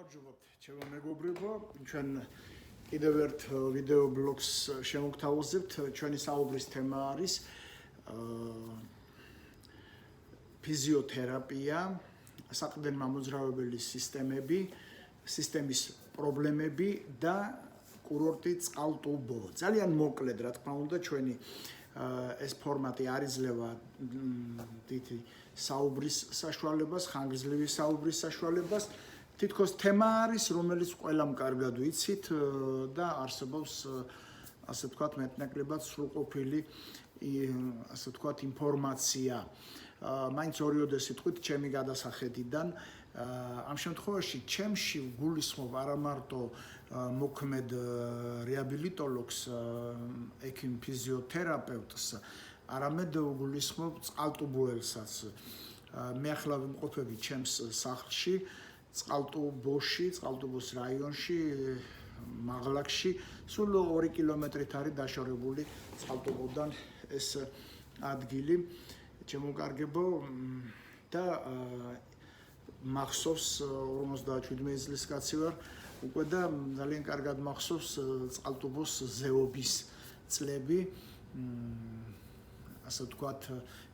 გამარჯობთ, ჩემო მეგობრებო. ჩვენ კიდევ ერთ ვიდეო ბლოგს შემოგთავაზებთ. ჩვენი საუბრის თემა არის ფიზიოთერაპია, საყრდენ მამოძრავებელი სისტემის პრობლემები და კურორტი წყალტუბო. ძალიან მოკლედ, რა თქმა უნდა, ჩვენი ეს ფორმატი არ იძლევა დიდი საუბრის საშუალებას, ხანგრძლივი საუბრის საშუალებას. თითქოს თემა არის, რომელიც ყველამ კარგად ვიცით და არსებობს, ასე ვთქვათ, მეტნაკლებად სრულყოფილი, ასე ვთქვათ, ინფორმაცია. მაინც ორიოდე სიტყვით ჩემი გადასახედიდან, ამ შემთხვევაში ჩემში გულისხმობ არა მარტო მოქმედ რეაბილიტოლოგს, ექიმ ფიზიოთერაპევტს, არამედ გულისხმობ წყალტუბოელსაც. მე ახლა ვიმყოფები ჩემს სახლში, წყალტუბოში, წყალტუბოს რაიონში, მაღლაკში, სულ 2 კილომეტრით არის დაშორებული წყალტუბოდან ეს ადგილი. ჩემოკარგებო და მახსოვს 57 წლის კაცი ვარ, უკვე და ძალიან კარგად მახსოვს წყალტუბოს ზეობის წლები. ასე ვთქვათ,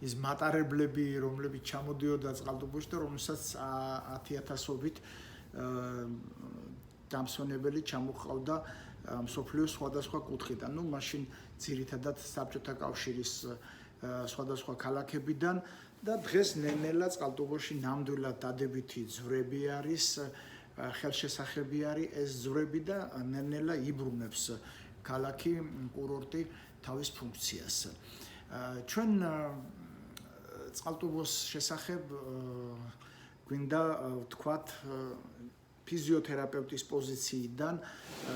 ის მატარებლები, რომლებიც ჩამოდიოდა წყალტუბოში და რომელსაც 10,000-ობით დამსვენებელი ჩამოჰყავდა მსოფლიოს სხვადასხვა კუთხიდან. მაშინ ძირითადად საბჭოთა კავშირის სხვადასხვა ქალაქებიდან და დღეს ნელ-ნელა წყალტუბოში ნამდვილად დადებითი ძვრები არის, ხელშესახები არის ეს ძვრები და ნელ-ნელა იბრუნებს ქალაქი, კურორტი თავის ფუნქციას. ჩვენ წყალტუბოს შესახებ გვინდა ვთქვათ ფიზიოთერაპევტის პოზიციიდან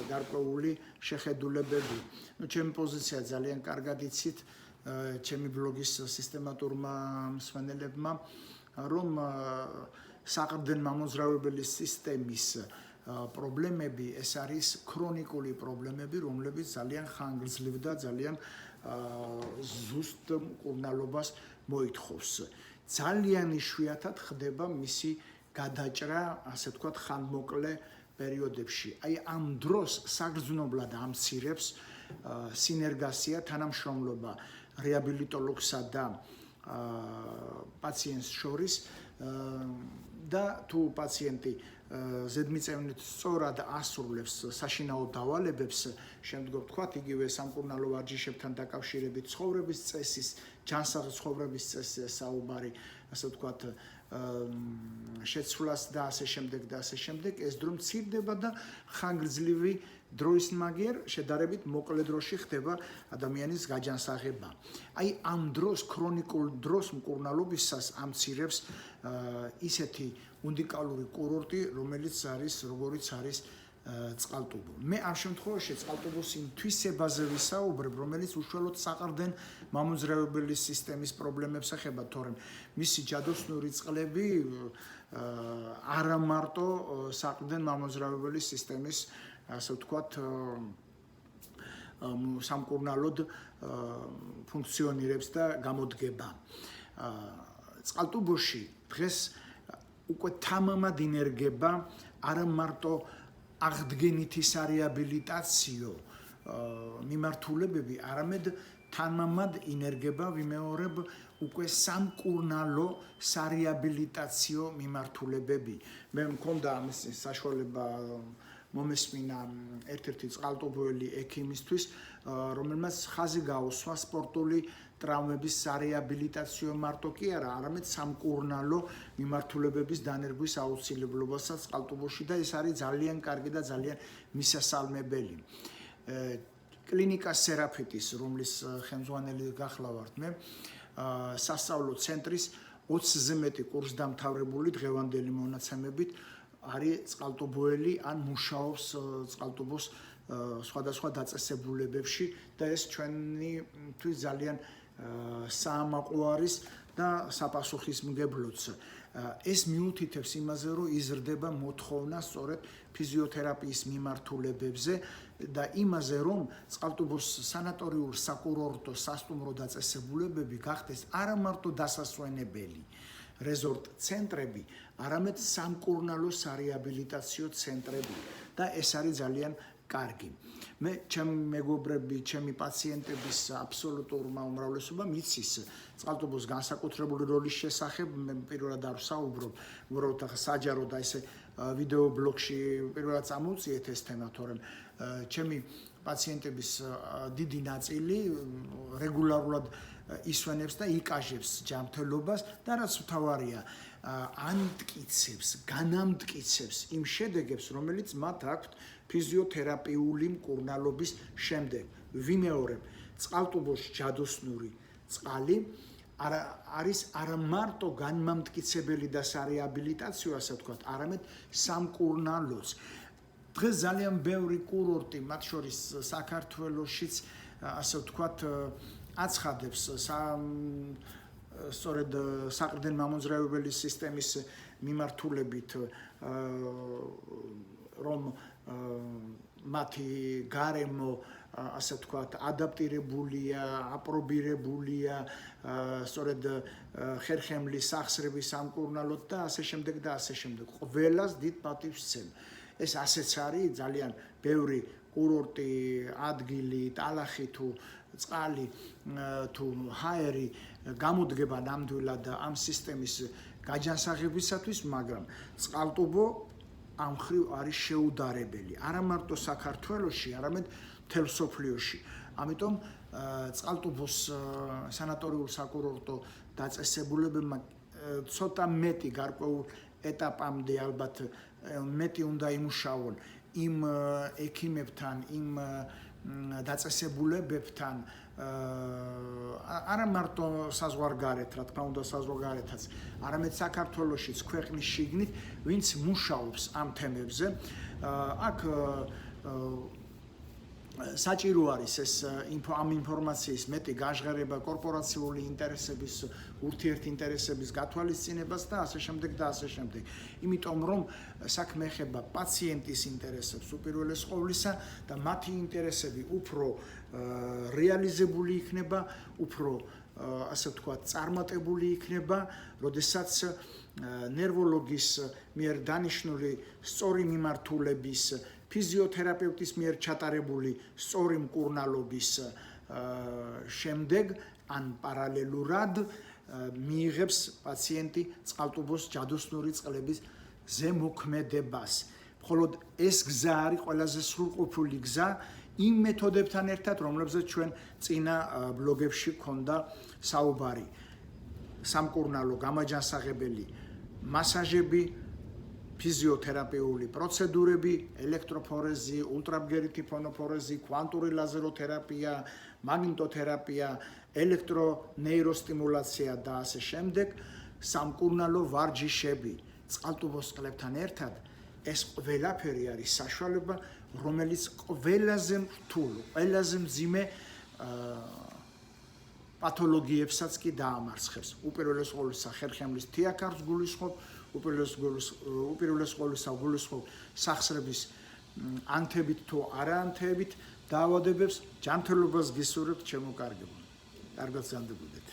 გარკვეული შეხედულებები. ჩემი პოზიცია ძალიან კარგად იცით ჩემი ბლოგის სისტემატურმა მსმენელებმა, რომ საყრდენ მამოძრავებელი სისტემის პრობლემები ეს არის ქრონიკული პრობლემები, რომლებიც ძალიან ხანგრძლივ და ძალიან ზუსტ მკურნალობას მოითხოვს. ძალიან იშვიათად ხდება მისი გადაჭრა, ასე ვთქვათ, ხანმოკლე პერიოდებში. აი ამ დროს საგრძნობლად ამცირებს სინერგია, თანამშრომლობა რეაბილიტოლოგსა და პაციენტს შორის და თუ პაციენტი ზედმიწევნით სწორად ასრულებს საშინაო დავალებებს, შემდგომ ვთქვათ, იგივე სამკურნალო ვარჯიშებთან დაკავშირებით ცხოვრების წესის, ჯანსაღ ცხოვრების წესის საუბარი, ასე ვთქვათ, შეცვლას და ასე შემდეგ, ეს დრო მცირდება და ხანგრძლივი დროის მაგიერ შედარებით მოკლე დროში ხდება ადამიანის გაჯანსაღება. აი ამ დროს, ქრონიკულ დროს მკურნალობისას ამცირებს ისეთი უნიკალური კურორტი, რომელიც არის, როგორიც არის წყალტუბო. მე ამ შემთხვევაში წყალტუბოს იმ თვისებაზე ვისაუბრებ, რომელიც უშუალოდ საყრდენ მამოძრავებელი სისტემის პრობლემებს ეხება, თორემ მისი ჯადოსნური წყლები არა მარტო საყრდენ მამოძრავებელი სისტემის, ასე ვთქვათ, სამკურნალოდ ფუნქციონირებს და გამოდგება. წყალტუბოში დღეს უკვე თამამად ინერგება არა მარტო აღდგენითი სარეაბილიტაციო მიმართულებები, არამედ თამამად ინერგება, ვიმეორებ, უკვე სამკურნალო სარეაბილიტაციო მიმართულებები. მე მქონდა ამის საშუალება მომესმინა ერთ-ერთი წყალტუბოელი ექიმისთვის, რომელმაც ხაზი გაუსვა სპორტული ტრავმების სარეაბილიტაციო მარტო კი არა, არამედ სამკურნალო მიმართულებების დანერგვის აუცილებლობასაც წყალტუბოში და ეს არის ძალიან კარგი და ძალიან მისასალმებელი. კლინიკა სერაფიტის, რომლის ხელმძღვანელი გახლავართ მე, სასწავლო ცენტრის 20-ზე მეტი კურსდამთავრებული დღევანდელი მონაცემებით არის წყალტუბოელი ან მუშაობს წყალტუბოს სხვადასხვა დაწესებულებებში და ეს ჩვენთვის ძალიან საამაყო არის და საპასუხისმგებლოც. ეს მიუთითებს იმაზე, რომ იზრდება მოთხოვნა სწორედ ფიზიოთერაპიის მიმართულებებზე და იმაზე, რომ წყალტუბოს სანატორიულ საკურორტო სასტუმრო დაწესებულებები გახდეს არა მარტო დასასვენებელი, რეზორტ ცენტრები, არამედ სამკურნალო სარეაბილიტაციო ცენტრები და ეს არის ძალიან კარგი. მე ჩემი მეგობრები, ჩემი პაციენტების აბსოლუტურმა უმრავლესობამ იცის წყალტუბოს განსაკუთრებული როლის შესახებ. მე პირველად არ ვსაუბრობ, უბრალოდ საჯაროდ და ესე ვიდეო ბლოგში პირველად წამოვწიეთ ეს თემა, თორემ ჩემი პაციენტების დიდი ნაწილი რეგულარულად ისვენებს და იკაჟებს ჯანმრთელობას და რაც მთავარია, ამტკიცებს, განამტკიცებს იმ შედეგებს, რომელიც მათ აქვთ ფიზიოთერაპიული მკურნალობის შემდეგ. ვიმეორებ, წყალტუბოს ჯადოსნური წყალი არის არა მარტო განმამტკიცებელი და სარეაბილიტაციო, ასე ვთქვათ, არამედ სამკურნალოც. დღეს ძალიან ბევრი კურორტი, მათ შორის საქართველოშიც, ასე ვთქვათ, აცხადებს სწორედ საყრდენ-მამოძრავებელი სისტემის მიმართულებით, რომ მათი გარემო, ასე ვთქვათ, ადაპტირებულია, აპრობირებულია, სწორედ ხერხემლის, სახსრების სამკურნალოდ და ასე შემდეგ და ასე შემდეგ. ყველას დიდ პატივს სცემ. ეს ასეც არის ძალიან ბევრი კურორტი, ადგილი, ტალახი თუ წყალი თუ ჰაერი გამოდგება ნამდვილად ამ სისტემის გაჯანსაღებისათვის, მაგრამ წყალტუბო ამ ხრივ არის შეუდარებელი. არა მარტო საქართველოში, არამედ მთელ მსოფლიოში. ამიტომ წყალტუბოს სანატორიულ საკურორტო დაწესებულებებმა ცოტა მეტი გარკვეულ ეტაპამდე ალბათ მეტი უნდა იმუშაონ იმ ექიმებთან, იმ დაწესებულებებთან, არა მარტო საზღვარგარეთ, რა თქმა უნდა საზღვარგარეთაც, არამედ საქართველოშიც ქვეყნის შიგნით, ვინც მუშაობს ამ თემებზე. აქ საჭირო არის ეს ამ ინფორმაციის მეტი გაჟღერება, კორპორაციული ინტერესების, ურთიერთინტერესების გათვალისწინებას და ასე შემდეგ და ასე შემდეგ. იმიტომ რომ საქმე ეხება პაციენტის ინტერესებს უპირველეს ყოვლისა და მათი ინტერესები უფრო რეალიზებული იქნება, უფრო ასე ვთქვათ, წარმატებული იქნება, როდესაც ნერვოლოგის მიერ დანიშნული სწორი მიმართულების, ფიზიოთერაპევტის მიერ ჩატარებული სწორი მკურნალობის შემდეგ ან პარალელურად მიიღებს პაციენტი წყალტუბოს ჯადოსნური წყლების ზემოქმედებას. მხოლოდ ეს გზა არის ყველაზე სრულყოფილი გზა იმ მეთოდებთან ერთად, რომლებზეც ჩვენ წინა ბლოგებში გქონდა საუბარი. სამკურნალო გამაჯანსაღებელი მასაჟები, ფიზიოთერაპიული პროცედურები, ელექტროფორეზი, ულტრაბგერითი ფონოფორეზი, კვანტური ლაზეროთერაპია, მაგნიტოთერაპია, ელექტრონეიროსტიმულაცია და ასე შემდეგ, სამკურნალო ვარჯიშები. წყალტუბოს წყლებთან ერთად ეს ყველაფერი არის საშუალება, რომელიც ყველაზე რთულ, ყველაზე მძიმე პათოლოგიებსაც კი დაამარცხებს. უპირველეს ყოვლისა ხერხემლის თიაქარს გულისხმობ, უპირველეს ყოვლისა გულისხმობ სახსრების ანთებით თუ არა ანთებით დაავადებებს. ჯანმრთელობას გისურვებთ, ჩემო კარგებო. კარგად განდებოდეთ.